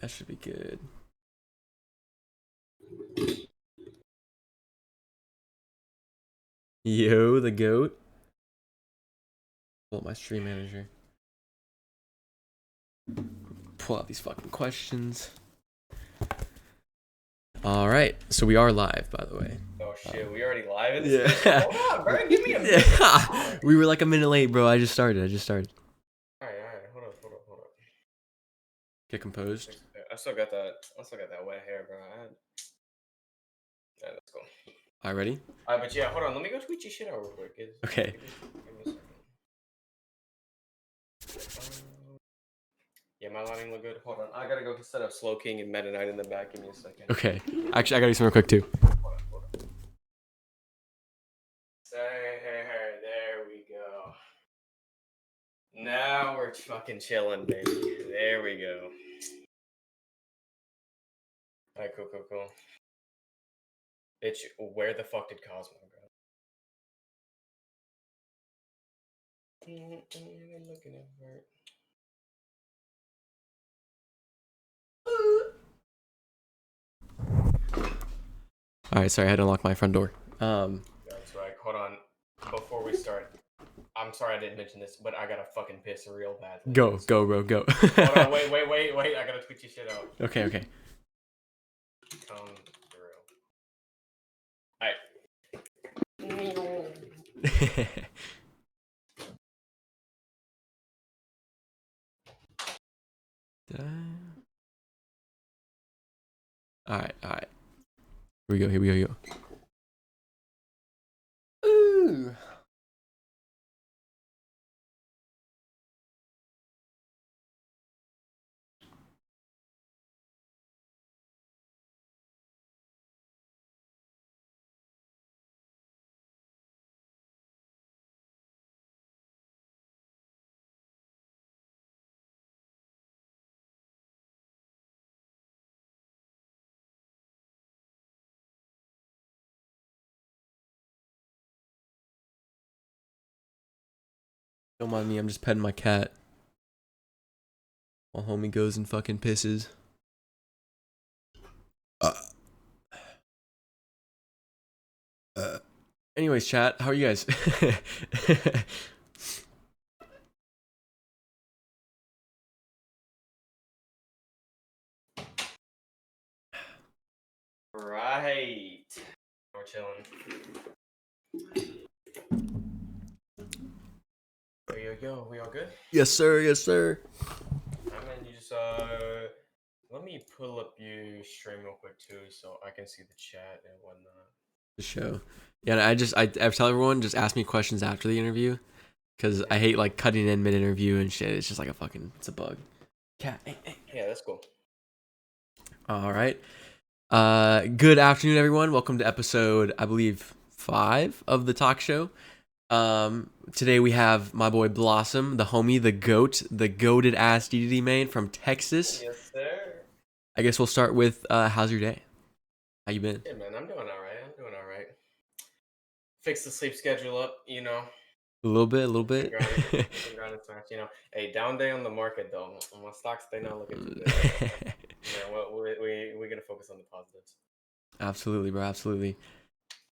That should be good. Yo, the goat. Pull up my stream manager. Pull out these fucking questions. All right, so we are live, by the way. Oh shit, we already live in this? Yeah. Hold on, bro. Give me a minute. Yeah. We were like a minute late, bro. I just started. Alright. Hold on. Get composed. I still got that wet hair, bro. Alright, let's go. All right, ready? Alright, but yeah, hold on. Let me go tweet your shit out real quick. Okay. Give me a second. Yeah, my lighting look good. Hold on. I gotta go set up Slow King and Meta Knight in the back. Give me a second. Okay. Actually, I gotta do something real quick too. Hold on. Hey, there we go. Now we're fucking chilling, baby. There we go. Alright, cool. Bitch, where the fuck did Cosmo go? Looking at her. All right, sorry, I had to unlock my front door. That's right. Hold on. Before we start, I'm sorry I didn't mention this, but I gotta fucking piss real bad. Go, bro, go. Hold on, wait. I gotta tweet your shit out. Okay. Come through. Alright. All right. Here we go. Ooh. Don't mind me, I'm just petting my cat. While homie goes and fucking pisses. Anyways, chat, how are you guys? Right. We're chilling. Yo, we all good? Yes, sir. I mean, you just let me pull up your stream real quick too, so I can see the chat and whatnot. The show. Yeah, I tell everyone, just ask me questions after the interview. Because I hate like cutting in mid-interview and shit. It's just like it's a bug. Cat. Yeah, that's cool. All right. Good afternoon, everyone. Welcome to episode, I believe, 5 of the talk show. Today we have my boy Blossom, the homie, the goat, the goated ass DeDeDe main from Texas. Yes, sir. I guess we'll start with how's your day? How you been? Yeah, man, I'm doing all right. Fix the sleep schedule up, you know. A little bit. Grinding smash, you know. Hey, down day on the market though. My stocks, they not looking too good. Yeah, we're gonna focus on the positives. Absolutely, bro. Absolutely.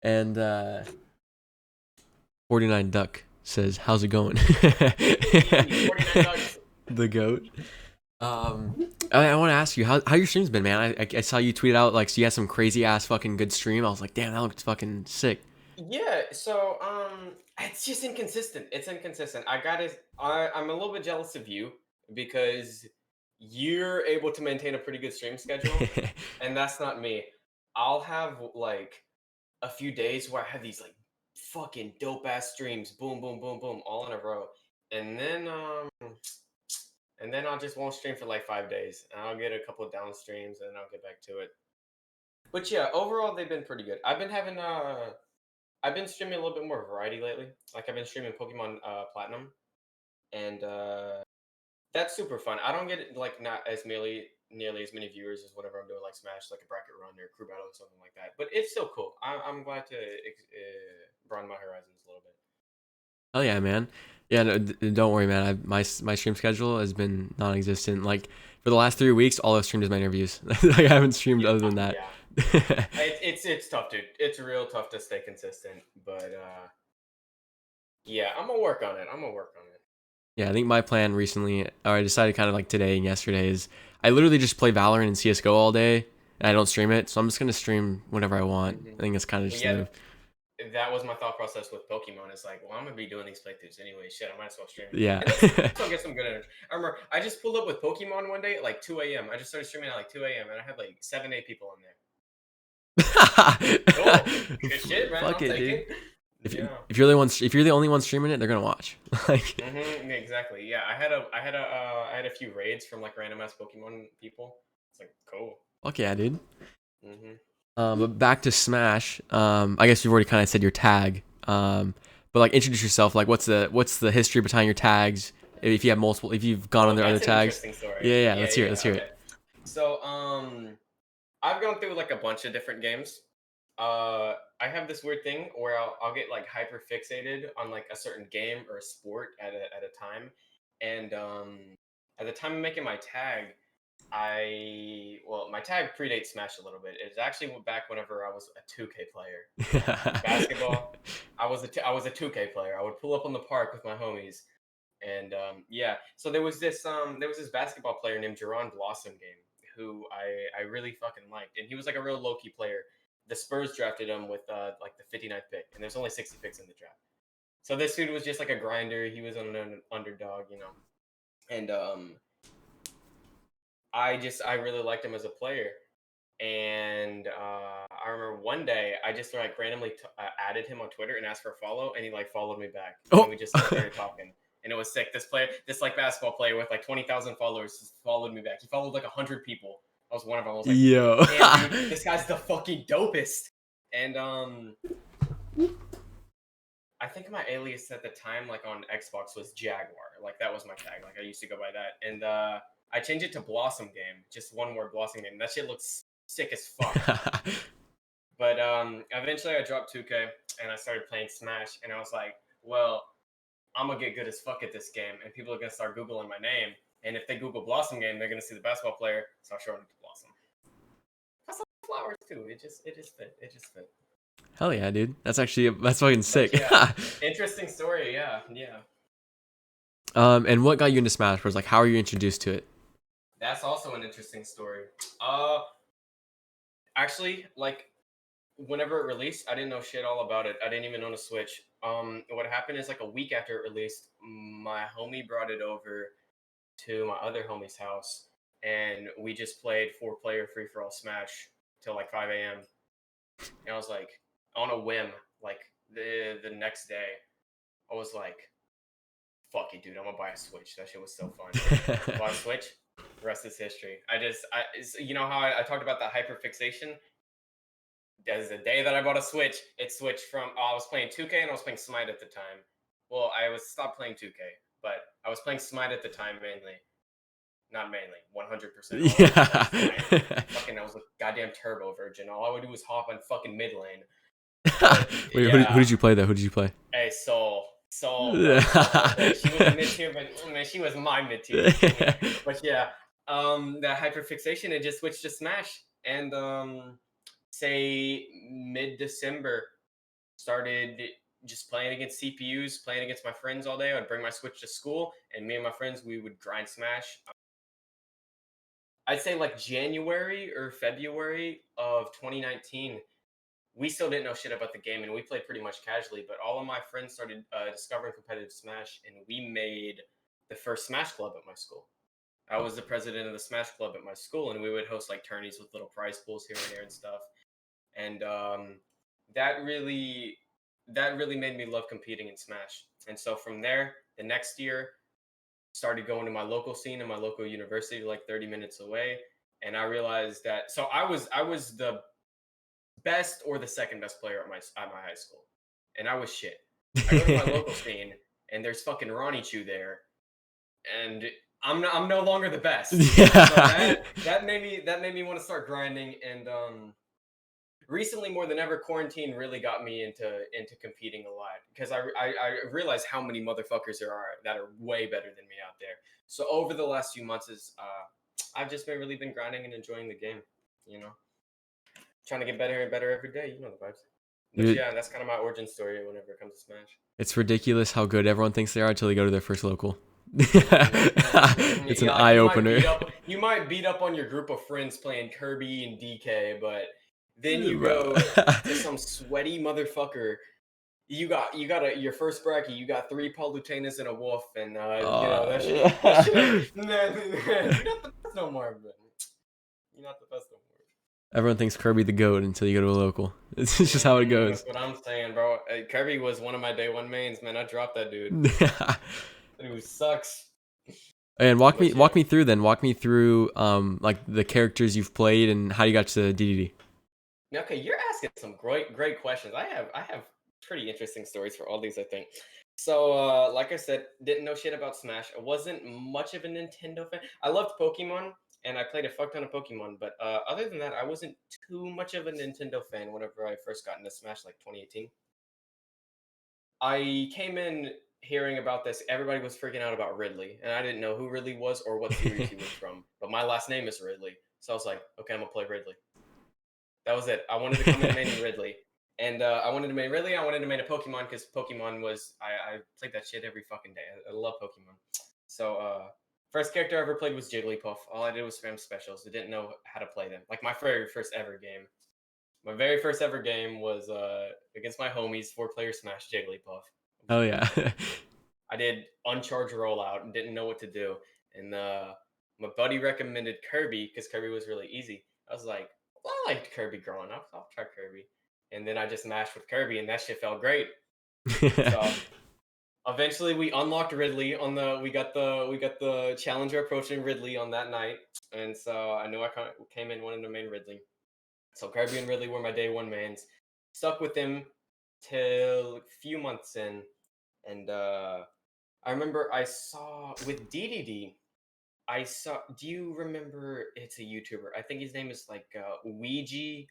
And 49 Duck says, "How's it going?" 49 Ducks. The goat. I want to ask you how your stream's been, man. I saw you tweet out like so you had some crazy ass fucking good stream. I was like, damn, that looks fucking sick. Yeah, so it's just inconsistent. It's inconsistent. I'm a little bit jealous of you because you're able to maintain a pretty good stream schedule, and that's not me. I'll have like a few days where I have these like fucking dope ass streams, boom, all in a row, and then I just won't stream for like 5 days, and I'll get a couple of down streams, and then I'll get back to it. But yeah, overall they've been pretty good. I've been streaming a little bit more variety lately. Like I've been streaming Pokemon Platinum, and that's super fun. I don't get it like not as nearly as many viewers as whatever I'm doing like Smash, like a bracket run or crew battle or something like that. But it's still cool. I'm glad to broaden my horizons a little bit. Oh yeah, man. Yeah, no, don't worry, man. My stream schedule has been non-existent. Like for the last 3 weeks, all I've streamed is my interviews. Like I haven't streamed Yeah, other than that. yeah. It's tough, dude. It's real tough to stay consistent, but yeah, I'm gonna work on it. I'm gonna work on it. Yeah, I think my plan recently, or I decided kind of like today and yesterday, is I literally just play Valorant and CS:GO all day, and I don't stream it. So I'm just gonna stream whenever I want. Hmm. I think that's kind of Well, just the yeah, move. that was my thought process with Pokemon. It's like, well, I'm gonna be doing these playthroughs anyway. Shit, I might as well stream it. Yeah. And this will get some good energy. I remember I just pulled up with Pokemon one day at like 2 a.m. I just started streaming at like 2 a.m. and I had like 7, 8 people in there. Cool, good shit, man. Fuck I'll it, take dude. it. If Yeah. if you're the one if you're the only one streaming it, they're gonna watch. Like, Exactly. Yeah, I had a few raids from like random ass Pokemon people. It's like cool. fuck yeah, dude. Hmm. But back to Smash. I guess you've already kind of said your tag. But like introduce yourself. Like, what's the history behind your tags? If you have multiple, if you've gone on their other That's an tags. interesting story. Yeah. Yeah, Let's hear it. yeah. Let's hear Okay. it. So, I've gone through like a bunch of different games. I have this weird thing where I'll get like hyper fixated on like a certain game or a sport at a time, and at the time of making my tag, my tag predates Smash a little bit. It's actually back whenever I was a 2K player. Basketball. I was a 2K player. I would pull up on the park with my homies, and yeah. So there was this basketball player named Jerron Blossom game who I really fucking liked, and he was like a real low key player. The Spurs drafted him with like the 59th pick, and there's only 60 picks in the draft. So this dude was just like a grinder. He was an underdog, you know, and I really liked him as a player. And I remember one day I just like randomly added him on Twitter and asked for a follow, and he like followed me back, and Oh. we just started talking, and it was sick. This like basketball player with like 20,000 followers just followed me back. He followed like 100 people. I was one of them. I was like, Yo. damn, dude, this guy's the fucking dopest. And I think my alias at the time, like on Xbox, was Jaguar. Like that was my tag. Like I used to go by that, and I changed it to Blossom Game, just one word, Blossom Game. That shit looks sick as fuck. But eventually I dropped 2K and I started playing Smash, and I was like, well, I'm gonna get good as fuck at this game, and people are gonna start googling my name, and if they Google Blossom Game, they're gonna see the basketball player, so I shortened it to Blossom. I saw flowers too. It just fit. It just fit. Hell yeah, dude. That's fucking sick. But yeah, interesting story. Yeah, yeah. And what got you into Smash Bros? Like, how are you introduced to it? That's also an interesting story. Actually, like whenever it released, I didn't know shit all about it. I didn't even own a Switch. What happened is like a week after it released, my homie brought it over to my other homie's house, and we just played 4 player free for all Smash till like 5 a.m. And I was like, on a whim, like the next day, I was like, fuck it, dude, I'm gonna buy a Switch. That shit was so fun. Bought a Switch. The rest is history. You know how I talked about that hyper fixation. As the day that I bought a Switch, it switched from I was playing 2K and I was playing Smite at the time. Well, I was stopped playing 2K, but I was playing Smite at the time mainly. Not mainly, 100%. Yeah. Fucking, I was a goddamn turbo virgin. All I would do was hop on fucking mid lane. Wait, who did you play though? Who did you play? Hey, Soul, bro. She was a mid tier, but man, she was my mid tier. But yeah, that hyperfixation, it just switched to Smash, and say mid December, started just playing against CPUs, playing against my friends all day. I'd bring my Switch to school, and me and my friends, we would grind Smash. I'd say like January or February of 2019, we still didn't know shit about the game, and we played pretty much casually. But all of my friends started discovering competitive Smash, and we made the first Smash Club at my school. I was the president of the Smash Club at my school, and we would host like tourneys with little prize pools here and there and stuff. And that really made me love competing in Smash. And so from there, the next year, started going to my local scene in my local university, like 30 minutes away, and I realized that. So I was the best or the second best player at my high school, and I was shit. I go to my local scene, and there's fucking Ronnie Chu there, and I'm no longer the best. Yeah. So that made me want to start grinding, and recently more than ever, quarantine really got me into competing a lot because I realize how many motherfuckers there are that are way better than me out there. So over the last few months, I've just been grinding and enjoying the game. You know, trying to get better and better every day. You know the vibes. But Dude, yeah, that's kind of my origin story whenever it comes to Smash. it's ridiculous how good everyone thinks they are until they go to their first local. It's an Yeah, like eye opener. you might beat up on your group of friends playing Kirby and DK, but then you Bro. go to some sweaty motherfucker. Your first bracket. You got 3 Palutenas and a wolf, and that shit ain't, man, you're not the best no more, man. You're not the best no more. Everyone thinks Kirby the GOAT until you go to a local. It's just how it That's goes. what I'm saying, bro. Kirby was one of my day one mains, man. I dropped that dude. That dude sucks. And walk me But yeah. through then. Walk me through like the characters you've played and how you got to DDD. Okay, you're asking some great questions. I have pretty interesting stories for all these, I think. So, like I said, didn't know shit about Smash. I wasn't much of a Nintendo fan. I loved Pokemon, and I played a fuck ton of Pokemon. But other than that, I wasn't too much of a Nintendo fan whenever I first got into Smash, like 2018. I came in hearing about this. Everybody was freaking out about Ridley, and I didn't know who Ridley was or what series he was from. But my last name is Ridley, so I was like, okay, I'm gonna play Ridley. That was it. I wanted to come in main Ridley. And I wanted to main Ridley. I wanted to main a Pokemon because Pokemon was I played that shit every fucking day. I love Pokemon. So first character I ever played was Jigglypuff. All I did was spam specials. I didn't know how to play them. Like my very first ever game. My very first ever game was against my homies, 4-player Smash Jigglypuff. Oh yeah. I did uncharged rollout and didn't know what to do. And my buddy recommended Kirby because Kirby was really easy. I was like, well, I liked Kirby growing up, so I'll try Kirby. And then I just mashed with Kirby, and that shit felt great. So eventually, we unlocked Ridley on the. We got the challenger approaching Ridley on that night, and so I knew I came in wanting to main Ridley. So Kirby and Ridley were my day one mains. Stuck with them till a few months in, and I remember I saw with DeDeDe. I saw. Do you remember? It's a YouTuber. I think his name is like Ouija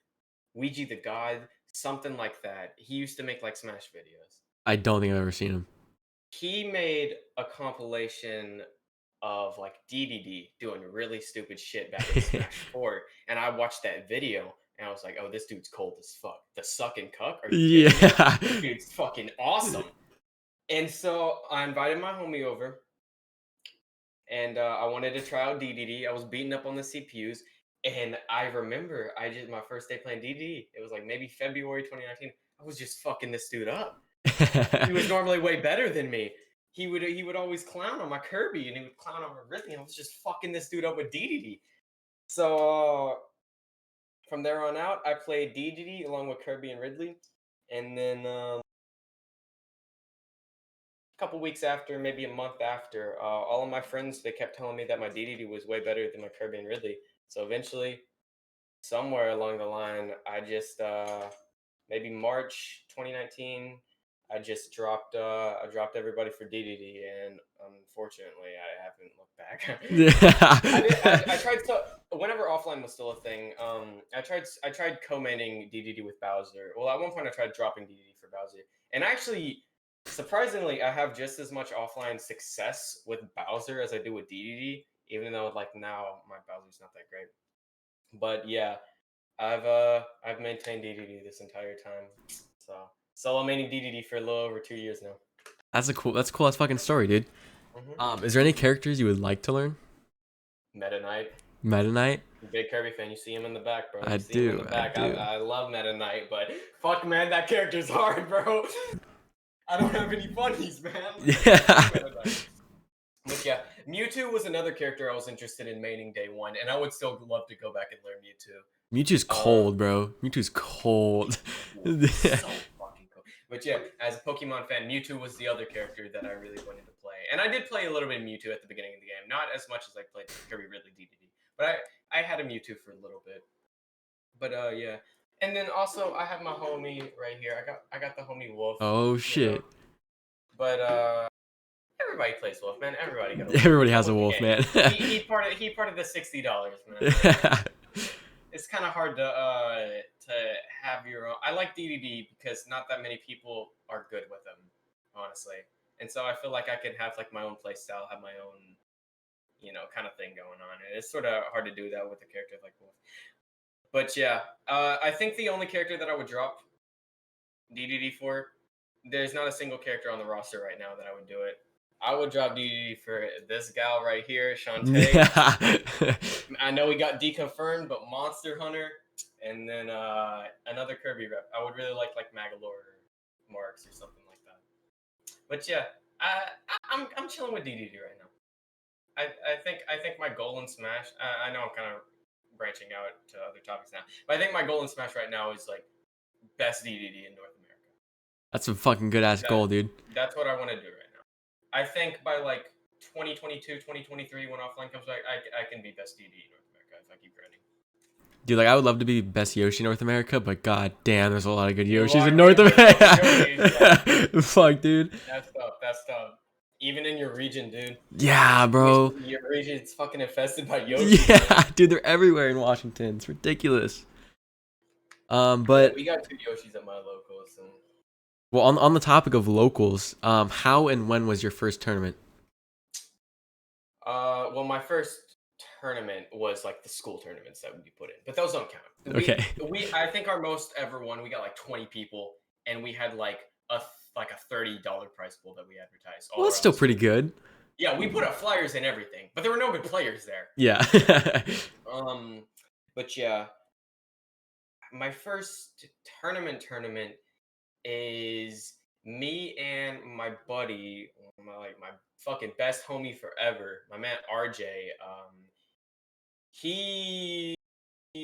the God, something like that. He used to make like Smash videos. I don't think I've ever seen him. He made a compilation of like DDD doing really stupid shit back in Smash 4, and I watched that video and I was like, "Oh, this dude's cold as fuck. The sucking cuck? Are you kidding me? Yeah. This dude's fucking awesome." And so I invited my homie over, and I wanted to try out DDD. I was beating up on the CPUs, and I remember my first day playing DDD. It was like maybe February 2019. I was just fucking this dude up. He was normally way better than me. He would always clown on my Kirby, and he would clown on my Ridley. I was just fucking this dude up with DDD. So from there on out, I played DDD along with Kirby and Ridley, and then couple weeks after, maybe a month after, all of my friends they kept telling me that my DDD was way better than my Kirby and Ridley. So eventually, somewhere along the line, I just maybe March 2019, I just dropped everybody for DDD, and unfortunately, I haven't looked back. I tried to whenever offline was still a thing. I tried co-manning DDD with Bowser. Well, at one point, I tried dropping DDD for Bowser, and actually. Surprisingly, I have just as much offline success with Bowser as I do with DDD, even though like now my Bowser's not that great. But yeah, I've maintained DDD this entire time. So solo maining DDD for a little over 2 years now. That's a cool as fucking story, dude. Is there any characters you would like to learn? Meta Knight. Meta Knight? Big Kirby fan. You see him in the back, bro. I do. I love Meta Knight, but fuck, man, that character's hard, bro. I don't have any bunnies, man. Yeah. But yeah, Mewtwo was another character I was interested in maining day one, and I would still love to go back and learn Mewtwo. Mewtwo's cold, bro. Mewtwo's cold. So fucking cool. But yeah, as a Pokemon fan, Mewtwo was the other character that I really wanted to play. And I did play a little bit of Mewtwo at the beginning of the game. Not as much as I played Kirby, Ridley, DDD. But I had a Mewtwo for a little bit. But yeah. And then also I have my homie right here. I got the homie Wolf. Oh shit. You know? But everybody plays Wolf, man. Everybody has a Wolf, man. he part of the $60, man. It's kind of hard to have your own. I like DDD because not that many people are good with them, honestly. And so I feel like I can have like my own play style, have my own, kind of thing going on. And it's sort of hard to do that with a character like Wolf. But yeah, I think the only character that I would drop DDD for, there's not a single character on the roster right now that I would do it. I would drop DDD for this gal right here, Shantae. I know we got deconfirmed, but Monster Hunter, and then another Kirby rep. I would really like Magalore or Marks or something like that. But yeah, I'm chilling with DDD right now. I think my goal in Smash. I know I'm kind of branching out to other topics now, but I think my goal in Smash right now is like best DDD in North America. That's a fucking good ass goal, dude. That's what I want to do right now. I think by like 2022, 2023, when offline comes back, I can be best DDD in North America if I keep grinding. Dude, like I would love to be best Yoshi in North America, but god damn, there's a lot of good Yoshis in North America. Fuck, dude. That's tough. That's tough. Even in your region, dude. Yeah, bro. Your region's fucking infested by Yoshis. Yeah, dude, they're everywhere in Washington. It's ridiculous. But we got 2 Yoshis at my locals. And... Well, on the topic of locals, how and when was your first tournament? Well, my first tournament was like the school tournaments that we put in, but those don't count. Okay. I think our most ever one, we got like 20 people, and we had like a $30 prize pool that we advertised. Well, that's still pretty good. Yeah, we put up flyers and everything, but there were no good players there. Yeah. But yeah, my first tournament is me and my buddy, my fucking best homie forever, my man RJ. He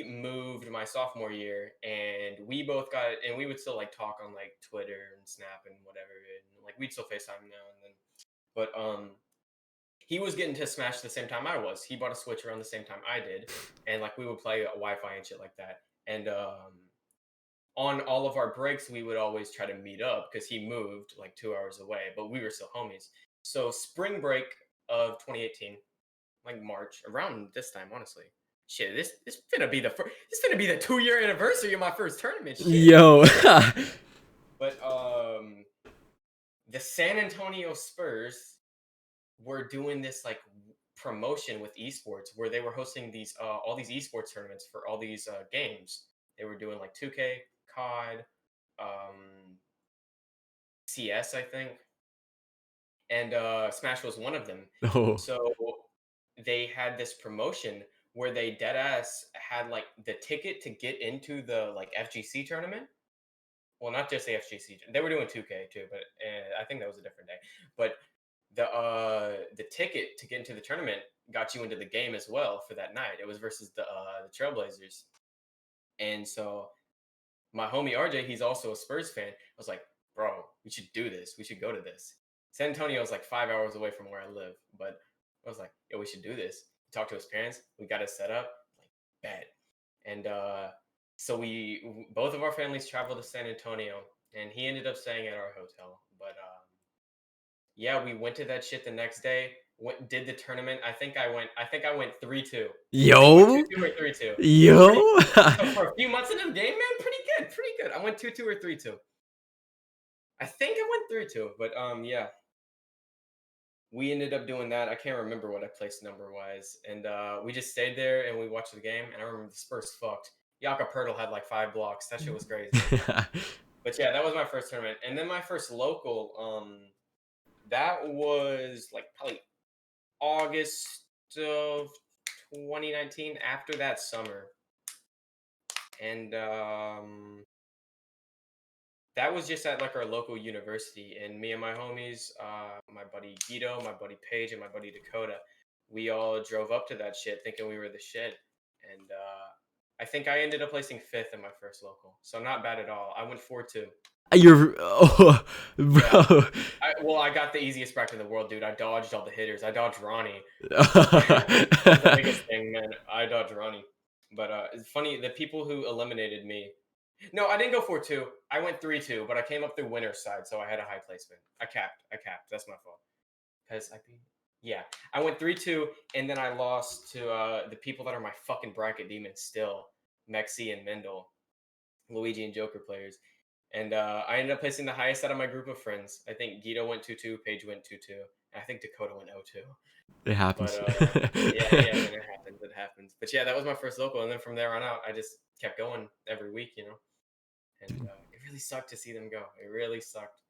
moved my sophomore year, and we both got, and we would still like talk on like Twitter and Snap and whatever, and like we'd still FaceTime now and then. But he was getting to Smash the same time I was. He bought a Switch around the same time I did, and like we would play Wi-Fi and shit like that. And on all of our breaks, we would always try to meet up because he moved like 2 hours away, but we were still homies. So spring break of 2018, like March, around this time, honestly. Shit, this finna be the 2-year anniversary of my first tournament. Shit. Yo. But the San Antonio Spurs were doing this like promotion with esports where they were hosting these all these esports tournaments for all these games. They were doing like 2K, COD, CS, I think, and Smash was one of them. Oh. So they had this promotion where they deadass had like the ticket to get into the like FGC tournament. Well, not just the FGC. They were doing 2K too, but I think that was a different day. But the ticket to get into the tournament got you into the game as well for that night. It was versus the Trailblazers. And so my homie RJ, he's also a Spurs fan. I was like, bro, we should do this. We should go to this. San Antonio is like 5 hours away from where I live, but I was like, yo, we should do this. Talk to his parents. We got it set up. Like, bet. And so we both of our families traveled to San Antonio, and he ended up staying at our hotel. But yeah, we went to that shit the next day. Did the tournament. I think I went 3-2. Yo. 2-2 or 3-2. Yo. So for a few months in the game, man, pretty good. I went 2-2 or 3-2. I think I went 3-2, but yeah. We ended up doing that. I can't remember what I placed number wise, and we just stayed there and we watched the game. And I remember the Spurs fucked. Yaka Pirtle had like 5 blocks. That shit was crazy. But yeah, that was my first tournament, and then my first local. That was like probably August of 2019. After that summer, and that was just at like our local university, and me and my homies, my buddy Guido, my buddy Paige, and my buddy Dakota, we all drove up to that shit thinking we were the shit. And I think I ended up placing 5th in my first local, so not bad at all. I went 4-2. Bro. Yeah. I got the easiest bracket in the world, dude. I dodged all the hitters. I dodged Ronnie. That's the biggest thing, man. I dodged Ronnie. But it's funny, the people who eliminated me. No, I didn't go 4-2. I went 3-2, but I came up through winner's side, so I had a high placement. I capped. That's my fault. Because I went 3-2, and then I lost to the people that are my fucking bracket demons still, Mexi and Mendel. Luigi and Joker players. And I ended up placing the highest out of my group of friends. I think Guido went 2-2, Paige went 2-2, and I think Dakota went 0-2. It But happens. yeah, man, it happens. It happens. But yeah, that was my first local, and then from there on out, I just kept going every week, And Dude. it really sucked to see them go. It really sucked.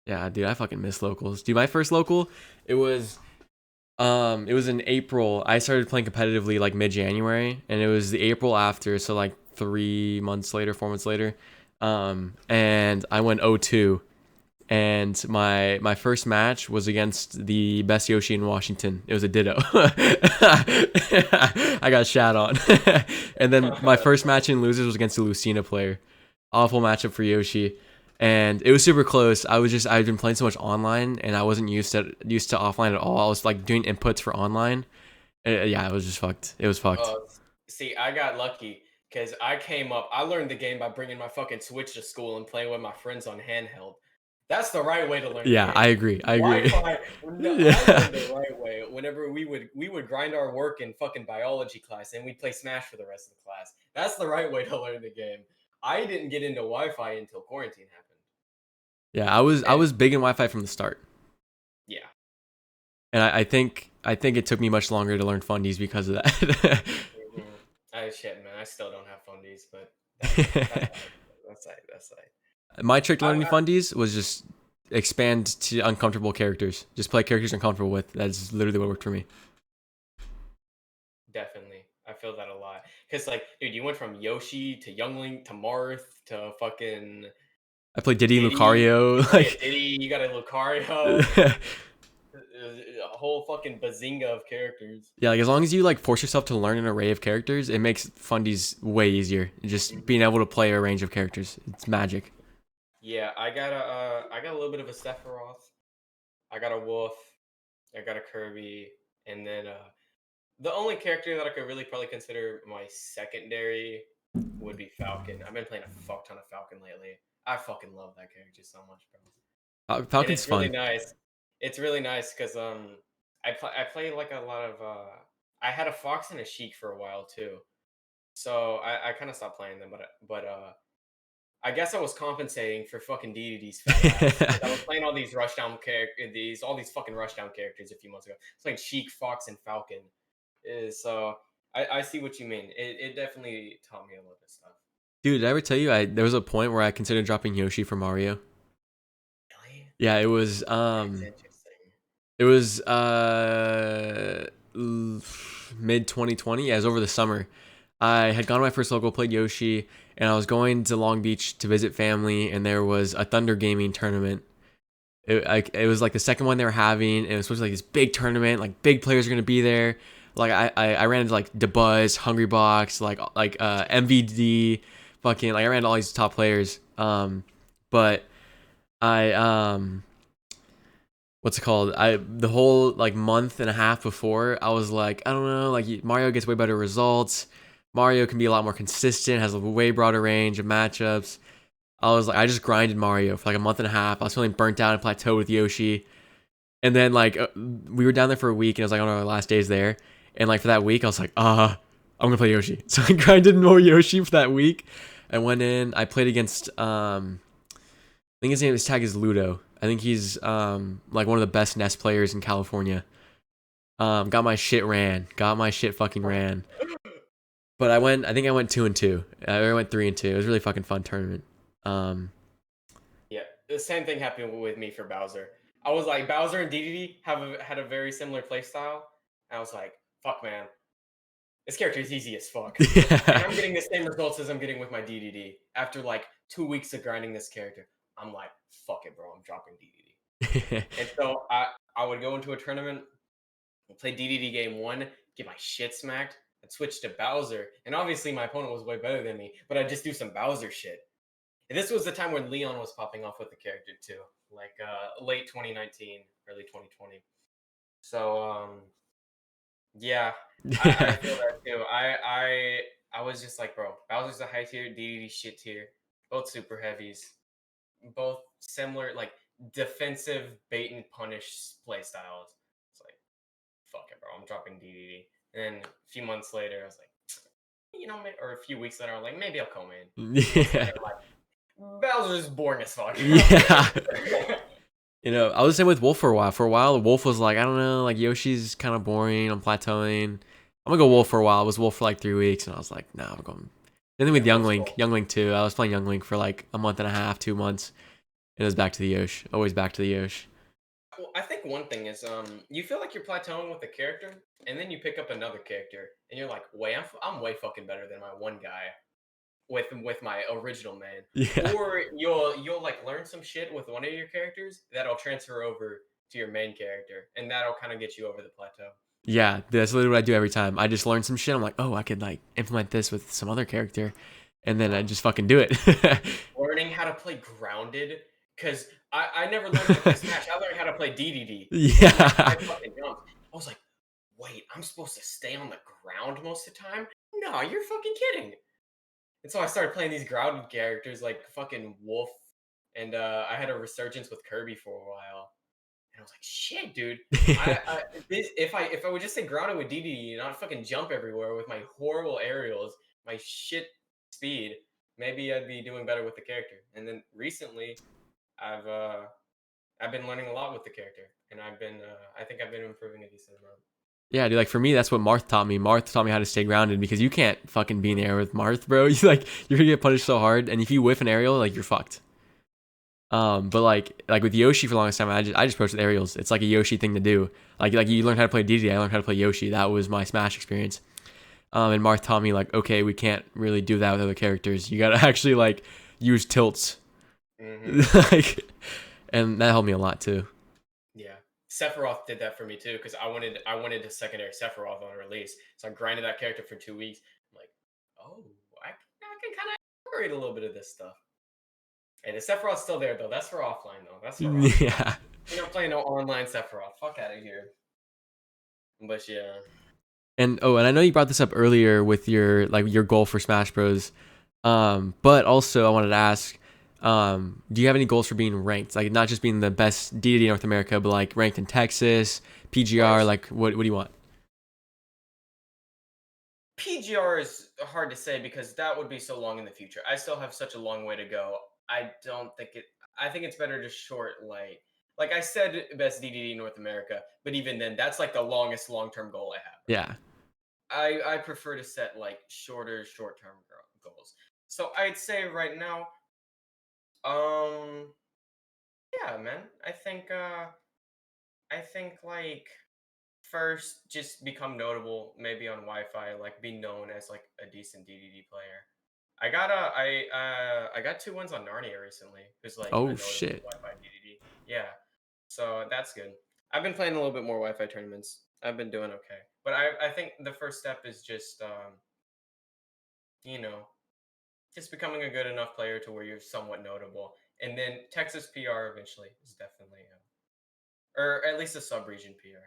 Yeah, dude, I fucking miss locals. Dude, my first local, it was it was in April. I started playing competitively like mid-January, and it was the April after, so like 3 months later, 4 months later. And I went 0-2. And my first match was against the best Yoshi in Washington. It was a Ditto. I got shat on. And then my That's first funny. match in losers was against a Lucina player. Awful matchup for Yoshi. And it was super close. I'd been playing so much online and I wasn't used to offline at all. I was like doing inputs for online. Yeah, it was just fucked. It was fucked. See, I got lucky because I came up. I learned the game by bringing my fucking Switch to school and playing with my friends on handheld. That's the right way to learn the Yeah, game. I agree. I agree. Wi-Fi. No, I Yeah. learned the right way. Whenever we would grind our work in fucking biology class and we'd play Smash for the rest of the class. That's the right way to learn the game. I didn't get into Wi-Fi until quarantine happened. Yeah, I was big in Wi-Fi from the start. Yeah. And I think it took me much longer to learn fundies because of that. Shit, man. I still don't have fundies, but that's that's. My trick to I, learning I fundies was just expand to uncomfortable characters. Just play characters I'm comfortable with. That's literally what worked for me. Definitely. I feel that a lot. Because, like, dude, you went from Yoshi to Youngling to Marth to fucking I played Diddy and Diddy. Lucario. Oh, yeah, Diddy. You got a Lucario. Like, A whole fucking bazinga of characters. yeah, like as long as you like force yourself to learn an array of characters, it makes fundies way easier. Just being Mhm. able to play a range of characters, it's magic. Yeah, I got a little bit of a Sephiroth. I got a Wolf. I got a Kirby. And then the only character that I could really probably consider my secondary would be Falcon. I've been playing a fuck ton of Falcon lately. I fucking love that character so much, bro. And Falcon's it's really fun. nice. It's really nice because I play like a lot of I had a Fox and a Sheik for a while too. So I kind of stopped playing them, but I guess I was compensating for fucking DeDeDe's fat ass because I was playing all these rushdown character all these fucking rushdown characters a few months ago. It's like Sheik, Fox, and Falcon. So I see what you mean. It definitely taught me a lot of stuff. Dude, did I ever tell you there was a point where I considered dropping Yoshi for Mario? Really? Yeah, it was That's interesting. it was mid 2020. Yeah, it was over the summer. I had gone to my first local, played Yoshi, and I was going to Long Beach to visit family, and there was a Thunder Gaming tournament. It was like the second one they were having, and it was supposed to be like this big tournament, like big players are gonna be there. Like I ran into like DeBuzz, Hungrybox, MVD, fucking like I ran into all these top players. But I what's it called? I the whole like month and a half before, I was like, I don't know, like Mario gets way better results. Mario can be a lot more consistent, has a way broader range of matchups. I was like, I just grinded Mario for like a month and a half. I was feeling burnt out and plateaued with Yoshi. And then like we were down there for a week, and it was like on our last days there. And like for that week, I was like, I'm gonna play Yoshi. So I grinded more Yoshi for that week. I went in. I played against I think his tag is Ludo. I think he's like one of the best Nest players in California. Got my shit ran. Got my shit fucking ran. But I think I went 2-2. I went 3-2. It was a really fucking fun tournament. Um, Yeah, the same thing happened with me for Bowser. I was like, Bowser and DDD had a very similar play style. I was like, fuck, man, this character is easy as fuck. And yeah. I'm getting the same results as I'm getting with my DDD. After like 2 weeks of grinding this character, I'm like, fuck it, bro, I'm dropping DDD. And so I would go into a tournament, play DDD game one, get my shit smacked, and switch to Bowser. And obviously my opponent was way better than me, but I'd just do some Bowser shit. And this was the time when Leon was popping off with the character too, like late 2019, early 2020. So yeah, I Yeah. feel that too. I was just like, bro, Bowser's a high tier, DDD shit tier, both super heavies, both similar like defensive bait and punish play styles. It's like, fuck it, bro, I'm dropping DDD. And then a few months later, I was like, or a few weeks later, I'm like, maybe I'll come in. Months Yeah. later, I'm like, Bowser's boring as fuck. Yeah. I was the same with Wolf for a while. For a while, Wolf was like, I don't know, like Yoshi's kind of boring. I'm plateauing. I'm gonna go Wolf for a while. I was Wolf for like 3 weeks, and I was like, nah, I'm going. Then with Yeah, Young Wolf's Link, cool. Young Link 2. I was playing Young Link for like a month and a half, 2 months, and it was back to the Yosh. Always back to the Yosh. Well, I think one thing is, you feel like you're plateauing with a character, and then you pick up another character, and you're like, wait, I'm way fucking better than my one guy with my original man. Yeah, Or you'll like learn some shit with one of your characters that'll transfer over to your main character, and that'll kind of get you over the plateau. yeah. That's literally what I do every time. I just learn some shit. I'm like, oh, I could like implement this with some other character, and then I Um, just fucking do it. Learning how to play grounded, because I never learned how to play Smash. I learned how to play DDD with my Yeah. high fucking jumps. I was like, wait, I'm supposed to stay on the ground most of the time? No, you're fucking kidding. And so I started playing these grounded characters like fucking Wolf, and I had a resurgence with Kirby for a while. And I was like, shit, dude. If I would just stay grounded with DD and not fucking jump everywhere with my horrible aerials, my shit speed, maybe I'd be doing better with the character. And then recently, I've uh I've been learning a lot with the character, and I think I've been improving a decent amount. Yeah, dude, like for me, that's what Marth taught me. Marth taught me how to stay grounded because you can't fucking be in the air with Marth, bro. You're gonna get punished so hard, and if you whiff an aerial, like you're fucked. But like with Yoshi for the longest time, I just approached with aerials. It's like a Yoshi thing to do. Like you learn how to play DeDeDe, I learned how to play Yoshi. That was my Smash experience. And Marth taught me like, okay, we can't really do that with other characters. You gotta actually like use tilts, Hmm. like, and that helped me a lot too. Yeah. Sephiroth did that for me too, because I wanted to secondary Sephiroth on release. So I grinded that character for 2 weeks. I'm like, oh, I can kind of incorporate a little bit of this stuff. And the Sephiroth's still there though. That's for offline though. That's for offline. Yeah. You're not playing no online Sephiroth. Fuck out of here. But yeah. And I know you brought this up earlier with your goal for Smash Bros. But also I wanted to ask, do you have any goals for being ranked? Like not just being the best DD in North America, but like ranked in Texas, PGR. Right. Like what do you want? PGR is hard to say because that would be so long in the future. I still have such a long way to go. I don't think it. I think it's better to short like I said, best DDD North America. But even then, that's like the longest long term goal I have. Yeah. I prefer to set like shorter short term goals. So I'd say right now, um, yeah, man. I think like first just become notable maybe on Wi-Fi, like be known as like a decent DDD player. I got 2 wins on Narnia recently, who's like a Oh notable shit. Wi-Fi DDD. Yeah, so that's good. I've been playing a little bit more Wi-Fi tournaments. I've been doing okay, but I think the first step is just you know just becoming a good enough player to where you're somewhat notable, and then Texas PR eventually is definitely or at least a sub-region PR.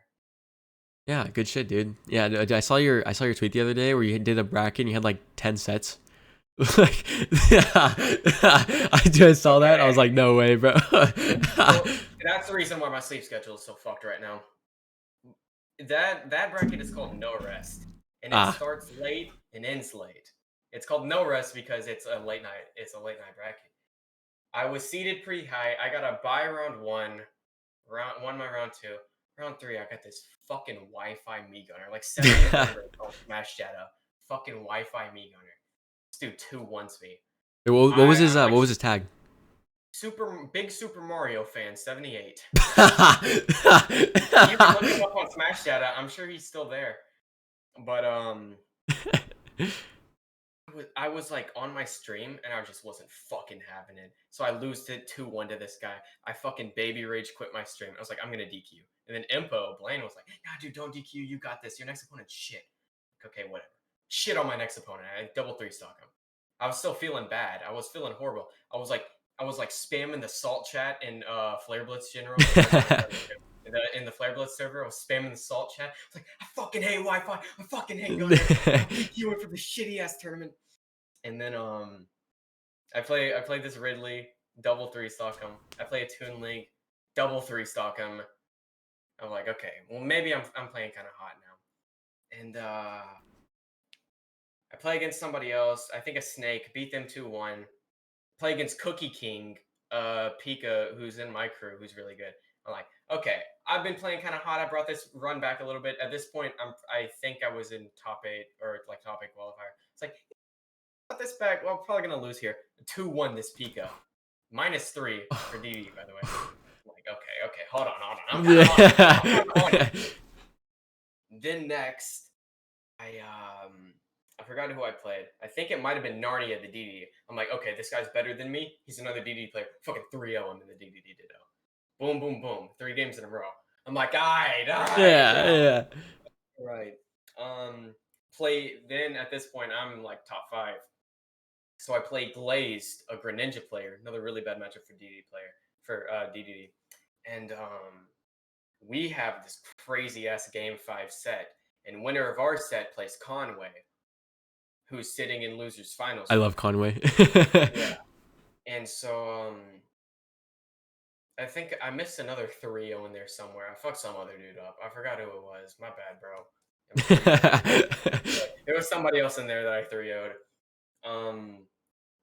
Yeah, good shit, dude. Yeah, I saw your tweet the other day where you did a bracket and you had like 10 sets. Like, yeah, I saw that. I was Okay. like, no way, bro. Well, that's the reason why my sleep schedule is so fucked right now. That bracket is called No Rest, and it Ah. starts late and ends late. It's called No Rest because it's a late night. It's a late night bracket. I was seated pretty high. I got a bye round one, my round two, round three. I got this fucking Wi-Fi me gunner, like 700 on Smash Shadow, fucking Wi-Fi me gunner. This dude 2-1s me. What was his I'm what like was his tag? Super Mario fan 78. You can look him up on Smash Data. I'm sure he's still there. But I was like on my stream and I just wasn't fucking having it. So I lose to 2-1 to this guy. I fucking baby rage quit my stream. I was like, I'm gonna DQ. And then Impo Blaine was like, nah, dude, don't DQ. You got this. Your next opponent's shit. Like, okay, whatever. Shit on my next opponent. I double three stock him. I was still feeling bad. I was feeling horrible. I was like spamming the salt chat in Flare Blitz General because that's what I started to do. In the Flare Blitz server, I was spamming the salt chat. I was like, I fucking hate Wi-Fi. I fucking hate Gunner. I'm DQing for the shitty ass tournament. And then I play this Ridley, double three stock him. I play a Toon League, double three stock him. I'm like, okay, well maybe I'm playing kind of hot now. And I play against somebody else. I think a snake. Beat them 2-1. Play against Cookie King, Pika, who's in my crew, who's really good. I'm like, okay, I've been playing kind of hot. I brought this run back a little bit. At this point, I think I was in top 8 or like top 8 qualifier. It's like, got this back. Well, I'm probably gonna lose here. 2-1 this Pika. -3 for DeDeDe, by the way. I'm like, okay, hold on. I'm kind of on it. I'm kind of on it. Then next, I forgot who I played. I think it might have been Narnia the DeDeDe. I'm like, okay, this guy's better than me. He's another DeDeDe player. Fucking 3-0 him in the DeDeDe ditto. Boom, boom, boom. 3 games in a row. I'm like, all right. Yeah. Right. Play then at this point I'm like top 5. So I play Glazed, a Greninja player, another really bad matchup for DeDeDe. And we have this crazy ass game 5 set. And winner of our set plays Conway, who's sitting in losers finals. I love Conway. Yeah. And so I think I missed another 3-0 in there somewhere. I fucked some other dude up. I forgot who it was. My bad, bro. There was somebody else in there that I 3-0'd.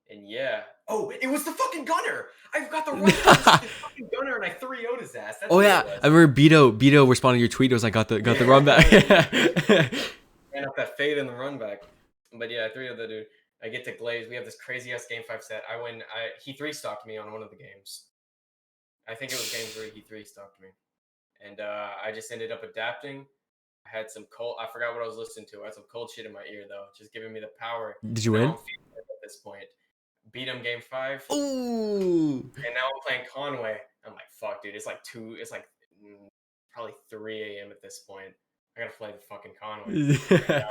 And yeah. Oh, it was the fucking Gunner. I forgot the right fucking Gunner, and I 3-0'd his ass. That's yeah, I remember Beto responded to your tweet. It was like, got the run back. Ran up that fade in the run back. But yeah, I 3-0'd the dude. I get to Glaze. We have this crazy ass game 5 set. I win. He 3-stocked me on one of the games. I think it was game 3. He 3-stocked me, and I just ended up adapting. I had some cold. I forgot what I was listening to. I had some cold shit in my ear though, just giving me the power. Did you win? At this point, beat him game 5. Ooh. And now I'm playing Conway. I'm like, fuck, dude. It's like probably 3 a.m. at this point. I gotta play the fucking Conway. And,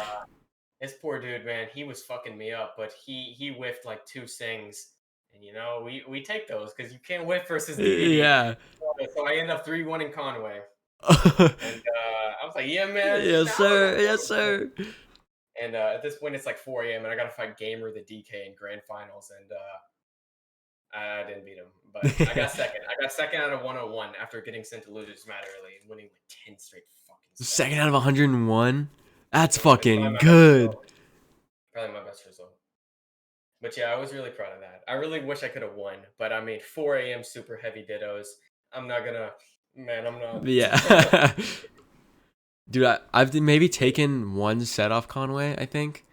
this poor dude, man, he was fucking me up, but he whiffed like 2 sings. And you know, we take those because you can't whiff versus DeDeDe. Yeah. So I end up 3-1 in Conway. And I was like, yeah, man. Yes, sir. Yes, sir. And at this point, it's like 4 a.m. and I gotta fight Gamer the DK in grand finals, and I didn't beat him, but I got second. I got second out of 101 after getting sent to losers mat early and winning like 10 straight fucking sets. Second out of 101. That's fucking good. Probably my best result. But yeah, I was really proud of that. I really wish I could have won, but I made 4 a.m. super heavy dittos. I'm not. Yeah. Dude, I've maybe taken 1 set off Conway, I think.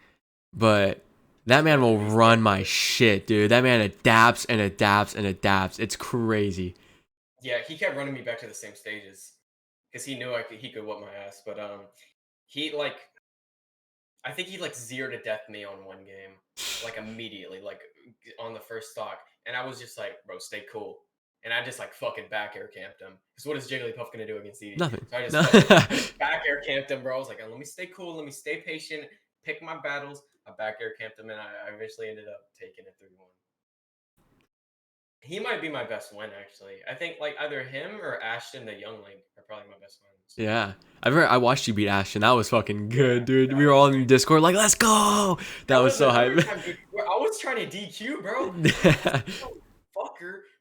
But that man will run my shit, dude. That man adapts and adapts and adapts. It's crazy. Yeah, he kept running me back to the same stages. Because he knew he could whoop my ass. But I think he like 0 to death me on one game. Like immediately, like on the first stock. And I was just like, bro, stay cool. And I just like fucking back air camped him. Because what is Jigglypuff gonna do against DeDeDe? Nothing. So I just back air camped him, bro. I was like, let me stay cool, let me stay patient, pick my battles. I back air camped him, and I eventually ended up taking it 3-1. He might be my best win, actually. I think like either him or Ashton the Youngling are probably my best wins. Yeah. I watched you beat Ashton. That was fucking good, dude. We were all in the Discord like, let's go. That was so hype. I was trying to DQ, bro.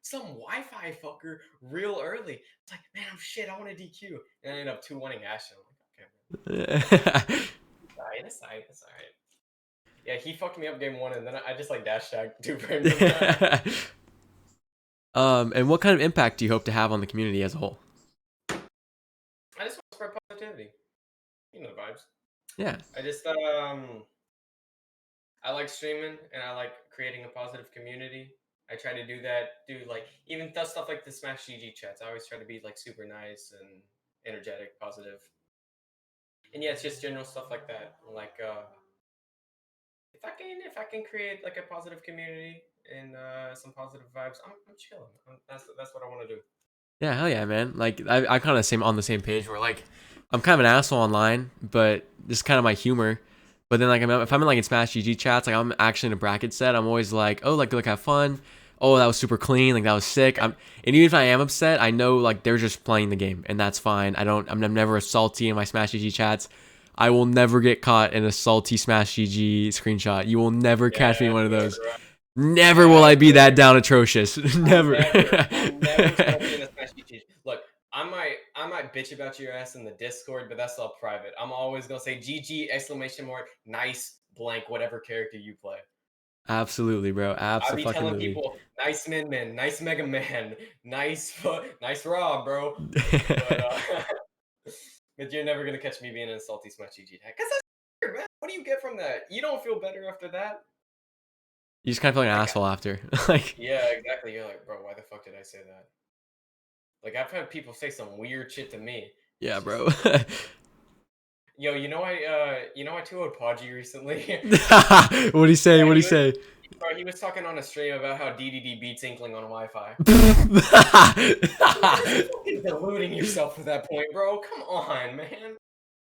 Some Wi-Fi fucker real early. It's like, man, shit, I want to DQ. And I ended up 2-1ing Ashton. I'm like, okay, man. It's all right. Yeah, he fucked me up game 1, and then I just like dash tag 2 frames. And what kind of impact do you hope to have on the community as a whole? I just want to spread positivity. You know the vibes. Yeah. I just I like streaming, and I like creating a positive community. I try to do that, like even stuff like the Smash GG chats. I always try to be like super nice and energetic, positive. And yeah, it's just general stuff like that. Like if I can create like a positive community and some positive vibes, I'm chilling. That's what I want to do. Yeah, hell yeah, man. Like I kind of on the same page where like I'm kind of an asshole online, but just kind of my humor. But then like if I'm in like in Smash GG chats, like I'm actually in a bracket set, I'm always like, oh, like look, have fun. Oh, that was super clean. Like that was sick. And even if I am upset, I know like they're just playing the game, and that's fine. I'm never salty in my Smash GG chats. I will never get caught in a salty Smash GG screenshot. You will never catch me in one of those. Right. Never will I be that down atrocious. Never. I'm never in a Smash GG. Look, I might bitch about your ass in the Discord, but that's all private. I'm always gonna say GG ! Nice blank whatever character you play. Absolutely, bro. I be telling Absolutely. people, nice Man, nice Mega Man, nice Rob, bro. But but you're never gonna catch me being a salty Smash GG tag. Cause that's weird, man. What do you get from that? You don't feel better after that? You just kind of feel like an Like, asshole after. Like, yeah, exactly. You're like, bro, why the fuck did I say that? Like, I've had people say some weird shit to me. yeah, It's just bro. like, yo, I 2-0'd Podgy recently. What'd he say? Yeah, What'd he say? bro, he was talking on a stream about how DeDeDe beats Inkling on Wi-Fi. You're just fucking deluding yourself to that point, bro. Come on, man.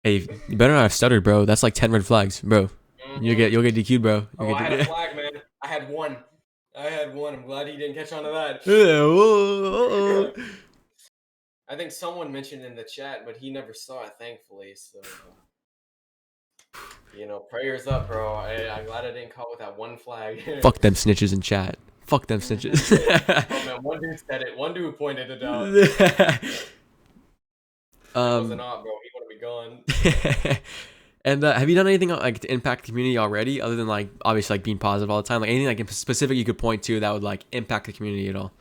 Hey, you better not have stuttered, bro. That's like 10 red flags, bro. Mm-hmm. You'll get DQ'd, bro. Oh, I had a flag, man. I had one. I'm glad he didn't catch on to that. I think someone mentioned in the chat, but he never saw it, thankfully. So, prayers up, bro. I'm glad I didn't call with that one flag. Fuck them snitches in chat. Fuck them snitches. Oh man, one dude said it. One dude pointed it out. It wasn't off, bro. He would have been gone. And have you done anything like to impact the community already, other than like obviously like being positive all the time? Like anything like specific you could point to that would like impact the community at all?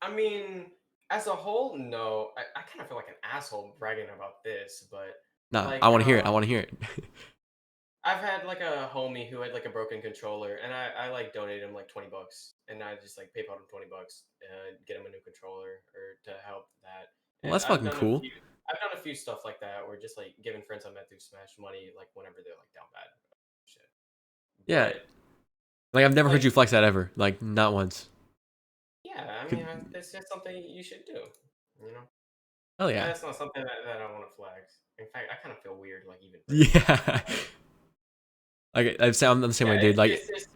I mean, as a whole, no. I kind of feel like an asshole bragging about this, but Nah, like, I want to hear it. I want to hear it. I've had like a homie who had like a broken controller, and I like donated him like $20, and I just like PayPal him $20, get him a new controller or to help that. Well, And that's fucking cool. I've done a few stuff like that, where just like giving friends I met through Smash money, like whenever they're like down bad, shit. Yeah, But like I've never heard like, you flex that ever. Like not once. yeah, I mean, it's just something you should do. You know, Oh yeah. that's not something that I want to flex. In fact, I kind of feel weird, like even. Yeah. Like I'm the same way, dude. Like It's just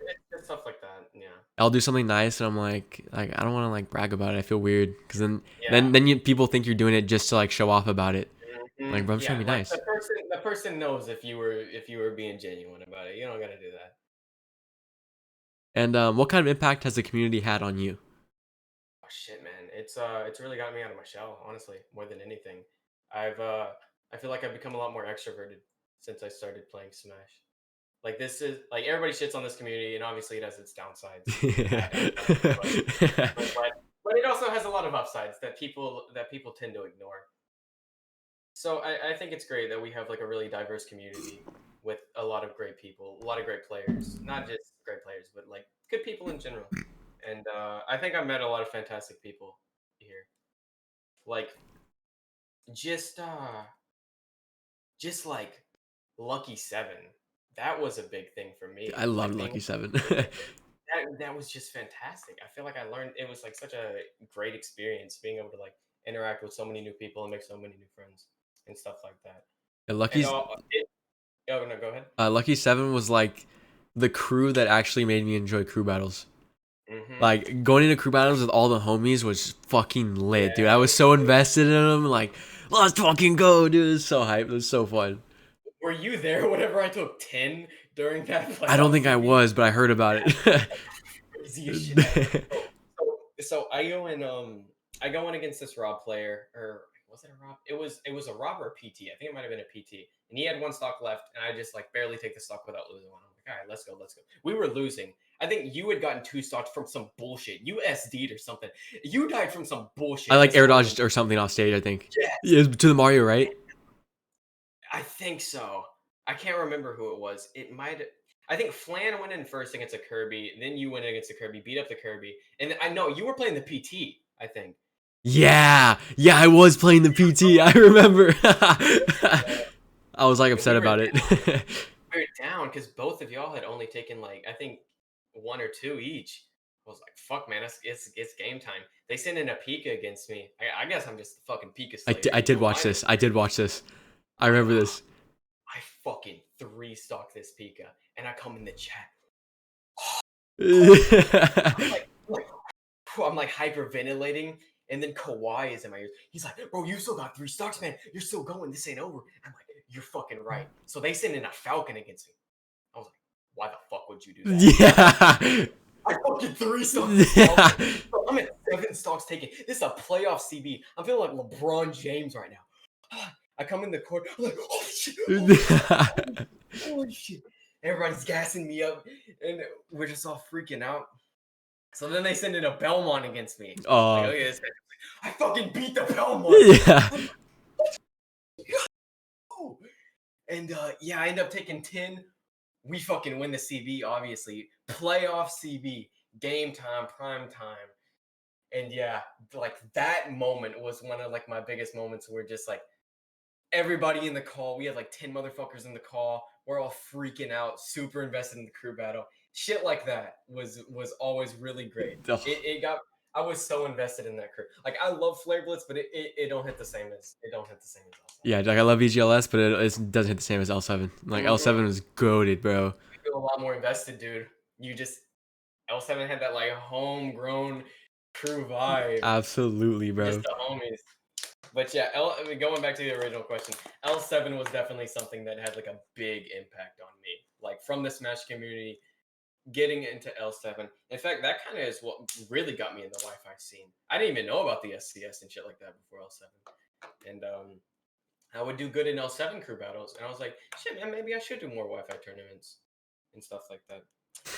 stuff like that. Yeah. I'll do something nice, and I'm like I don't want to like brag about it. I feel weird because Yeah. then people think you're doing it just to like show off about it. Like, bro, I'm trying to be like nice. the person knows if you were being genuine about it. You don't gotta do that. And what kind of impact has the community had on you? Oh shit, man! It's really got me out of my shell, honestly, more than anything. I feel like I've become a lot more extroverted since I started playing Smash. Like this is like everybody shits on this community, and obviously it has its downsides. But it also has a lot of upsides that people tend to ignore. So I think it's great that we have like a really diverse community with a lot of great people, a lot of great players, not just great players, but like good people in general. And I think I met a lot of fantastic people here. Like just uh just like Lucky 7. That was a big thing for me. I love Like being Lucky 7. that was just fantastic. I feel like I learned it was like such a great experience being able to like interact with so many new people and make so many new friends and stuff like that. And oh no, go ahead. Lucky 7 was like the crew that actually made me enjoy crew battles. Mm-hmm. Like going into crew battles with all the homies was fucking lit, dude. Yeah, I was so invested in them. Like, let's fucking go, dude. It was so hype. It was so fun. were you there whenever I took 10 during that playoff I don't think I series? was, but I heard about it. Crazy as shit ever. So I go in against this Rob player, or was it a Rob? It was a Rob or a PT. I think it might have been a PT. And he had one stock left, and I just like barely take the stock without losing one. I'm like, all right, let's go. We were losing. I think you had gotten 2 stocks from some bullshit. You SD'd or something. You died from some bullshit. I like air dodged or something off stage, I think. Yes. Yeah, to the Mario, right? I think so. I can't remember who it was. I think Flan went in first against a Kirby. Then you went against a Kirby, beat up the Kirby. And I know you were playing the PT, I think. Yeah, I was playing the PT. I remember. I was like upset about it. We were down because both of y'all had only taken like I think 1 or 2 each. I was like, "Fuck, man, it's game time." They sent in a Pika against me. I guess I'm just the fucking Pika slayer. I did watch this. I remember this. I fucking 3-stock this Pika, and I come in the chat. I'm like hyperventilating, and then Kawhi is in my ears. He's like, "Bro, you still got 3 stocks, man. You're still going. This ain't over." I'm like, "You're fucking right." So they send in a Falcon against me. I was like, "Why the fuck would you do that?" Yeah. I fucking 3 stocks. Yeah. Bro, I'm at 7 stocks taken. This is a playoff CB. I'm feeling like LeBron James right now. I come in the court. I'm like, "Holy shit! Holy shit! Holy shit!" Everybody's gassing me up, and we're just all freaking out. So then they send in a Belmont against me. Like, Oh, okay, this I fucking beat the Belmont. yeah. And yeah, I end up taking 10. We fucking win the CB, obviously. Playoff CB, game time, prime time. And yeah, like that moment was one of like my biggest moments where just like everybody in the call, we had like 10 motherfuckers in the call. We're all freaking out, super invested in the crew battle. Shit like that was always really great. Ugh. It got I was so invested in that crew. Like I love Flare Blitz, but it don't hit the same as L7. Yeah, like I love EGLS, but it doesn't hit the same as L7. Like L7 was goated, bro. I feel a lot more invested, dude. You just L7 had that like homegrown crew vibe. Absolutely, Just bro. the homies. But yeah, I mean, going back to the original question, L7 was definitely something that had like a big impact on me. Like from the Smash community, getting into L7. In fact, that kind of is what really got me in the Wi-Fi scene. I didn't even know about the SCS and shit like that before L7. And I would do good in L7 crew battles, and I was like, shit, man, maybe I should do more Wi-Fi tournaments and stuff like that.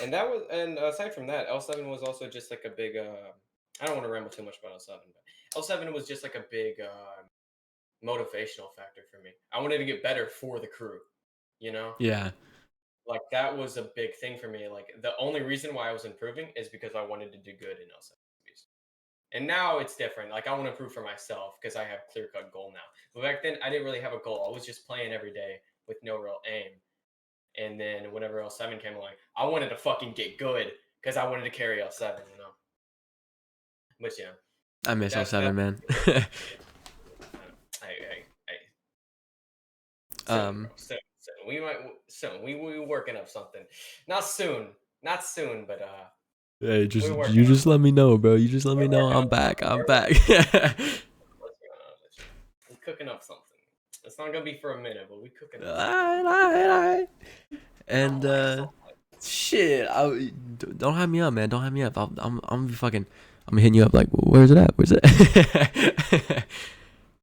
And that was, and aside from that, L7 was also just like a big. I don't want to ramble too much about L7, but L7 was just like a big motivational factor for me. I wanted to get better for the crew, you know. Yeah. Like that was a big thing for me. Like the only reason why I was improving is because I wanted to do good in L7. And now it's different. Like I want to improve for myself because I have clear cut goal now. But back then I didn't really have a goal. I was just playing every day with no real aim. And then whenever L7 came along, I wanted to fucking get good because I wanted to carry L7, you know. But yeah, I miss that L7, man. soon, bro. Soon. We might soon. We working up something. Not soon. Not soon, but Hey, we're working you on just let me know, bro. You just let me we're know. working I'm on back. something. I'm back. We're cooking up something. It's not gonna be for a minute, but we cooking up something. Alright. And Alright. shit, don't have me up, man. Don't have me up. I'm gonna be fucking. I'm hitting you up like, where's it at? Where's it?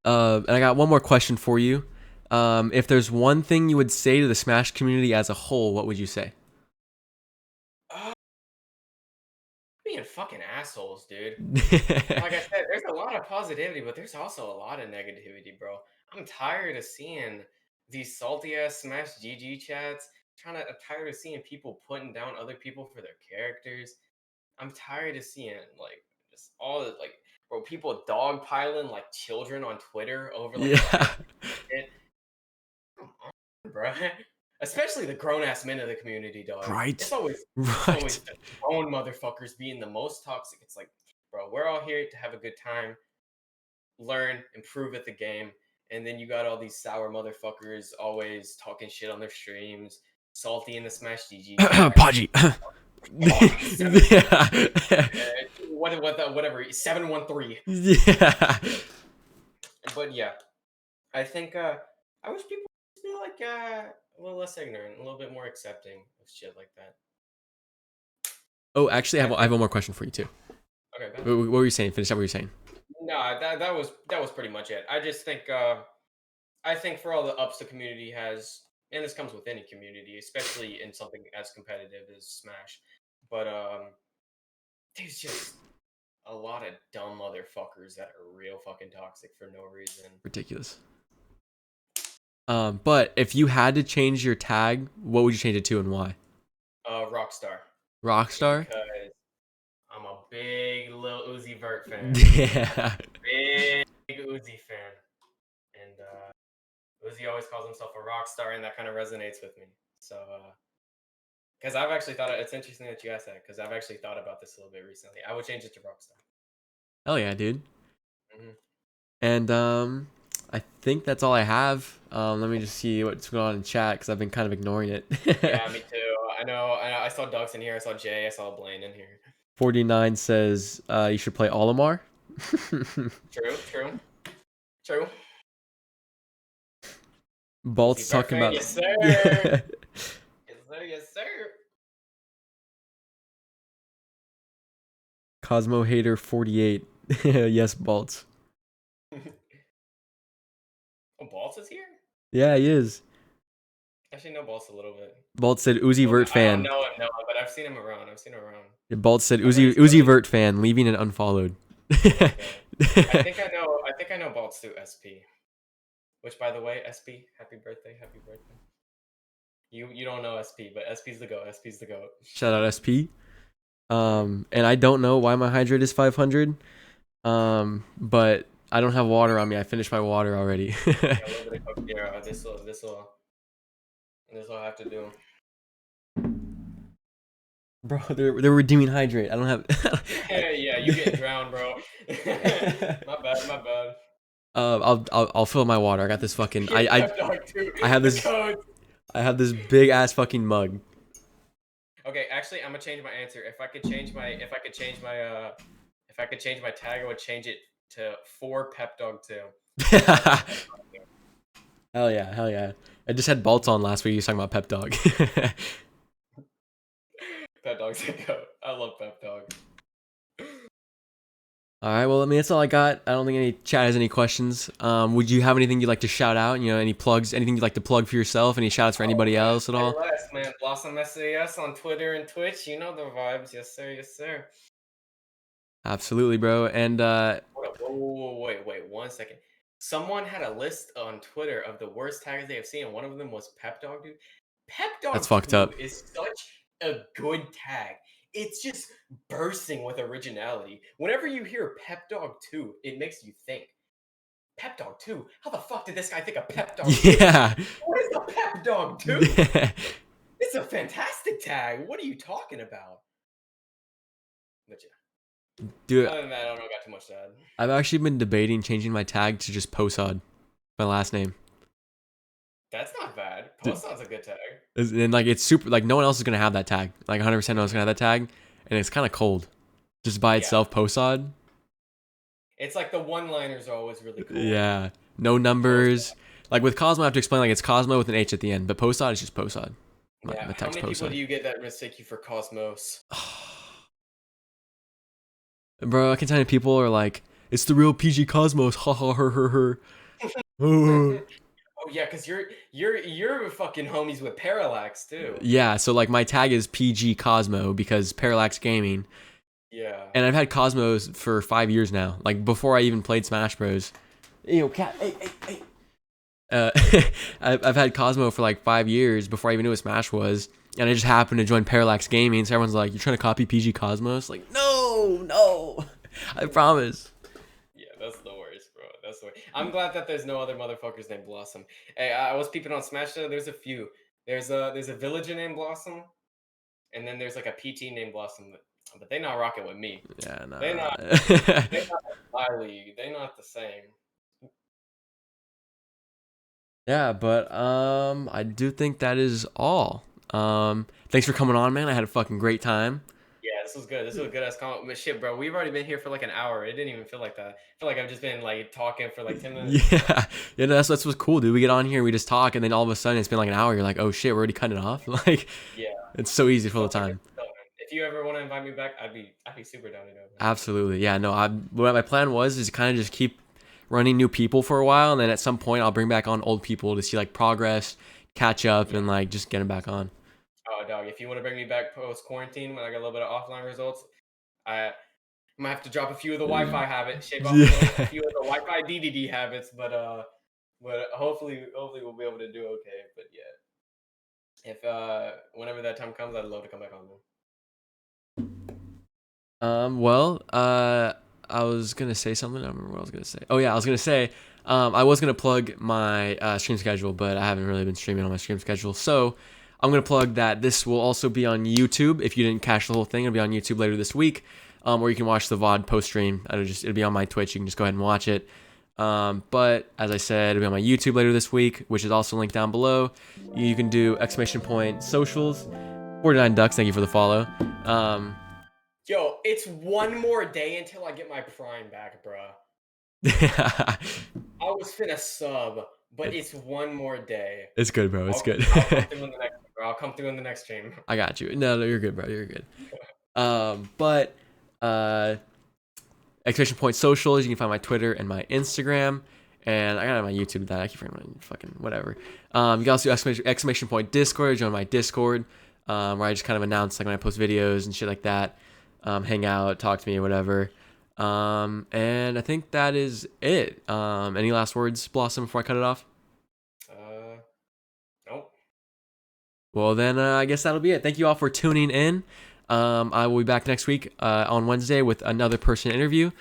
And I got one more question for you. If there's one thing you would say to the Smash community as a whole, what would you say? Being fucking assholes, dude. Like I said, there's a lot of positivity, but there's also a lot of negativity, bro. I'm tired of seeing these salty ass Smash GG chats. I'm tired of seeing people putting down other people for their characters. I'm tired of seeing like just all the like bro, people dogpiling like children on Twitter over like Yeah. shit. Come on, bro. Especially the grown ass men of the community, dog. Right. It's always Right. the grown motherfuckers being the most toxic. It's like, bro, we're all here to have a good time, learn, improve at the game, and then you got all these sour motherfuckers always talking shit on their streams, salty in the Smash GG chat. Podgy. Yeah. Whatever 713. Yeah. But yeah, I think I wish people would be like a little less ignorant, a little bit more accepting of shit like that. Oh, actually, I have one more question for you too. Okay, What were you saying? Finish up what you were saying. no, that was pretty much it. I think for all the ups the community has, and this comes with any community, especially in something as competitive as Smash, but there's just a lot of dumb motherfuckers that are real fucking toxic for no reason. Ridiculous. But if you had to change your tag, what would you change it to and why? Rockstar. Rockstar? Because I'm a big Lil Uzi Vert fan. Yeah. Big Uzi fan. And Uzi always calls himself a rock star, and that kind of resonates with me. So, because I've actually it's interesting that you asked that, because I've actually thought about this a little bit recently. I would change it to Rockstar. Hell yeah, dude. Mm-hmm. And I think that's all I have. Let me just see what's going on in chat because I've been kind of ignoring it. Yeah, me too. I know. I saw Doug's in here. I saw Jay. I saw Blaine in here. 49 says you should play Olimar. True. Bolt's talking about. Yes, sir. Yeah. Yes, sir. Cosmo Hater 48. Yes, Bolts. Oh, Baltz is here? Yeah, he is. I actually know Bolts a little bit. Bolt said Uzi Well, Vert I don't fan. know him, no, but I've seen him around. I've seen him around. Bolt said I've heard Uzi stories. Vert fan, leaving and unfollowed. Okay. I think I know Bolts through SP. Which, by the way, SP, happy birthday, happy birthday. You don't know SP, but SP's the goat. SP's the goat. Shout out SP. And I don't know why my hydrate is 500. But I don't have water on me. I finished my water already. Yeah, a little bit of Coke here. This will have to do. Bro, they're redeeming hydrate. I don't have. Yeah, you get drowned, bro. My bad, my bad. I'll fill my water. I got this fucking. Yeah, dog too. I have The this. code. I have this big ass fucking mug. Okay, actually, I'm gonna change my answer. If I could change my tag, I would change it to 4 Pep Dog 2. Hell yeah, hell yeah. I just had Balts on last week. He was talking about Pep Dog. Pep Dog's a goat. I love Pep Dog. All right, well, I mean, that's all I got. I don't think any chat has any questions. Would you have anything you'd like to shout out? You know, any plugs, anything you'd like to plug for yourself? Any shout outs for anybody else at all? Man, Blossom SAS on Twitter and Twitch. You know the vibes. Yes, sir. Yes, sir. Absolutely, bro. And Wait, 1 second. Someone had a list on Twitter of the worst tags they have seen, and one of them was Pep Dog, dude. Pep Dog that's fucked up. is such a good tag. It's just bursting with originality. Whenever you hear Pep Dog 2, it makes you think. Pep Dog 2? How the fuck did this guy think of Pep Dog 2? Yeah. What is a Pep Dog 2? It's a fantastic tag. What are you talking about? But yeah. Dude, other than that, I don't got too much to add. I've actually been debating changing my tag to just Posad, my last name. That's not bad. Posad's a good tag. And like it's super, like no one else is gonna have that tag. Like 100% no one's gonna have that tag, and it's kind of cold, just by itself. Posad. It's like the one-liners are always really cool. Yeah, no numbers. Like with Cosmo, I have to explain like it's Cosmo with an H at the end, but Posad is just Posad. Yeah. How many people do you get that mistake you for Cosmos? Bro, I can tell you people are like, it's the real PG Cosmos. Ha ha her her her. Oh yeah, because you're fucking homies with Parallax too. Yeah, so like my tag is PG Cosmo because Parallax Gaming. Yeah. And I've had Cosmos for 5 years now. Like before I even played Smash Bros. Yo, cat. Hey. I've had Cosmo for like 5 years before I even knew what Smash was. And I just happened to join Parallax Gaming, so everyone's like, "You're trying to copy PG Cosmos?" Like, no, I promise. Yeah, that's the worst, bro. That's the worst. I'm glad that there's no other motherfuckers named Blossom. Hey, I was peeping on Smash though. There's a few. There's a villager named Blossom, and then there's like a PT named Blossom, but they not rocking with me. Yeah, no. They're not my league. They not the same. Yeah, but I do think that is all. Thanks for coming on, man. I had a fucking great time. Yeah, this was good. This was a good ass comment. But shit, bro, we've already been here for like an hour. It didn't even feel like that. I feel like I've just been like talking for like 10 minutes. Yeah, no, that's what's cool, dude. We get on here, we just talk, and then all of a sudden it's been like an hour. You're like, oh shit, we're already cutting it off. Like, Yeah, it's so easy for the time. if you ever want to invite me back, I'd be super down to do it. Absolutely, yeah. No, what my plan was is to kind of just keep running new people for a while, and then at some point I'll bring back on old people to see like progress, catch up, and like just get them back on. Oh, dog, if you want to bring me back post quarantine when I got a little bit of offline results, I might have to drop a few of the Wi-Fi habits, shave off a few of the Wi-Fi DeDeDe habits, but hopefully we'll be able to do okay. But yeah, if whenever that time comes, I'd love to come back on. Well, I was gonna say something. I don't remember what I was gonna say. Oh yeah, I was gonna say, I was gonna plug my stream schedule, but I haven't really been streaming on my stream schedule, so I'm going to plug that this will also be on YouTube. If you didn't catch the whole thing, it'll be on YouTube later this week. Or you can watch the VOD post-stream. It'll be on my Twitch. You can just go ahead and watch it. But as I said, it'll be on my YouTube later this week, which is also linked down below. You can do socials. 49 Ducks, thank you for the follow. Yo, it's one more day until I get my Prime back, bruh. I was finna sub, but it's one more day. It's good, bro. It's good. I'll come through in the next stream. I got you. No, you're good, bro. You're good. But exclamation point socials. You can find my Twitter and my Instagram. And I got my YouTube that I keep forgetting, fucking whatever. You can also do exclamation point Discord. Join my Discord, where I just kind of announce like when I post videos and shit like that. Hang out, talk to me, whatever. And I think that is it. Any last words, Blossom, before I cut it off? Nope. Well, then I guess that'll be it. Thank you all for tuning in. I will be back next week on Wednesday with another person interview.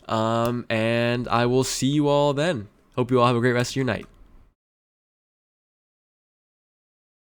And I will see you all then. Hope you all have a great rest of your night.